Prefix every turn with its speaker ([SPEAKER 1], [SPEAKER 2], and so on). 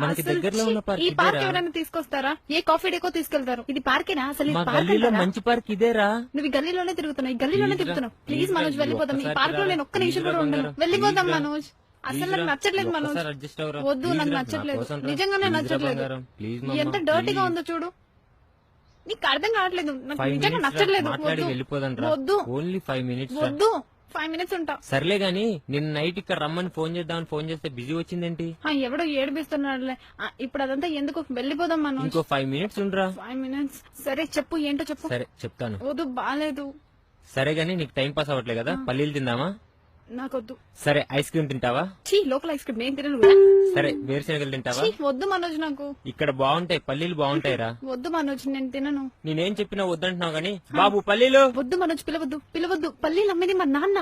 [SPEAKER 1] మనకి దగ్గరలో ఉన్న పార్క్
[SPEAKER 2] ఈ పార్క్
[SPEAKER 1] ఇదేరా?
[SPEAKER 2] ఎవరైనా తీసుకొస్తారా? ఏ కాఫీ డేకో తీసుకెళ్తారు. ఇది పార్కేనా అసలు?
[SPEAKER 1] మా గల్లీలో మంచి పార్క్ ఇదేరా.
[SPEAKER 2] నువ్వు ఈ గల్లీలోనే తిరుగుతున్నావు, ఈ గల్లీలోనే
[SPEAKER 1] Please రా,
[SPEAKER 2] తిరుగుతున్నావు.
[SPEAKER 1] please
[SPEAKER 2] ప్లీజ్
[SPEAKER 1] రా,
[SPEAKER 2] మనోజ్
[SPEAKER 1] ఇది
[SPEAKER 2] వెళ్ళిపోతాం. ఈ
[SPEAKER 1] ఒక్కసారి
[SPEAKER 2] పార్క్ లో
[SPEAKER 1] రా,
[SPEAKER 2] నేను ఒక్క నిమిషం
[SPEAKER 1] please
[SPEAKER 2] కూడా
[SPEAKER 1] రా
[SPEAKER 2] ఉండను.
[SPEAKER 1] బంగారం,
[SPEAKER 2] వెళ్ళిపోతాం
[SPEAKER 1] please రా.
[SPEAKER 2] మనోజ్. అసలు
[SPEAKER 1] Please
[SPEAKER 2] నాకు
[SPEAKER 1] రా,
[SPEAKER 2] నచ్చట్లేదు మనోజ్.
[SPEAKER 1] ఒక్కసారి adjust అవ్వరా.
[SPEAKER 2] వద్దు,
[SPEAKER 1] Please
[SPEAKER 2] నాకు
[SPEAKER 1] రా,
[SPEAKER 2] నచ్చట్లేదు.
[SPEAKER 1] నా కోసం రా.
[SPEAKER 2] నిజంగానే
[SPEAKER 1] Please రా
[SPEAKER 2] నచ్చట్లేదు.
[SPEAKER 1] బంగారం, please మమ్మా,
[SPEAKER 2] ఎంత డర్టీగా
[SPEAKER 1] please.
[SPEAKER 2] ఉందో చూడు. నీకు అర్థం కావట్లేదు. నాకు
[SPEAKER 1] 5
[SPEAKER 2] నిజంగా
[SPEAKER 1] minutes రా,
[SPEAKER 2] నచ్చట్లేదు.
[SPEAKER 1] మాట్లాడి
[SPEAKER 2] వద్దు
[SPEAKER 1] వెళ్ళిపోదాం రా.
[SPEAKER 2] వద్దు
[SPEAKER 1] ఓన్లీ 5 minutes రా.
[SPEAKER 2] వద్దు. 5 minutes ఉంటా.
[SPEAKER 1] సర్లే గాని నిన్న నైట్ ఇక్కడ రమ్మని ఫోన్ చేద్దామని ఫోన్ చేస్తే బిజీ వచ్చిందేంటి?
[SPEAKER 2] ఎవడో ఏడిపిస్తున్నాడులే. ఇప్పుడు అదంతా ఎందుకు? వెళ్ళిపోదాం మనోజ్.
[SPEAKER 1] ఇంకో 5 minutes ఉండరా.
[SPEAKER 2] 5 minutes. సరే చెప్పు, ఏంటో చెప్పు.
[SPEAKER 1] సరే చెప్తాను.
[SPEAKER 2] వద్దు, బాలేదు.
[SPEAKER 1] సరే గాని నీకు టైం పాస్ అవ్వట్లే కదా, పల్లీలు తిందామా?
[SPEAKER 2] నాకొద్దు.
[SPEAKER 1] సరే ఐస్ క్రీమ్ తింటావా?
[SPEAKER 2] చీ, లోకల్ ఐస్ క్రీమ్ నేను తినను.
[SPEAKER 1] సరే వేరుశనగలు తింటావా?
[SPEAKER 2] చీ, వద్దు మనోజ్. నాకు
[SPEAKER 1] ఇక్కడ బాగుంటాయి, పల్లీలు బాగుంటాయిరా.
[SPEAKER 2] వద్దు మనోజ్, నేను తినను.
[SPEAKER 1] నేనేం చెప్పినా వద్దంటున్నావు గానీ బాబు పల్లీలు.
[SPEAKER 2] వద్దు మనోజ్, పిలవద్దు పిలవద్దు. పల్లీలు అమ్మేది మా నాన్న.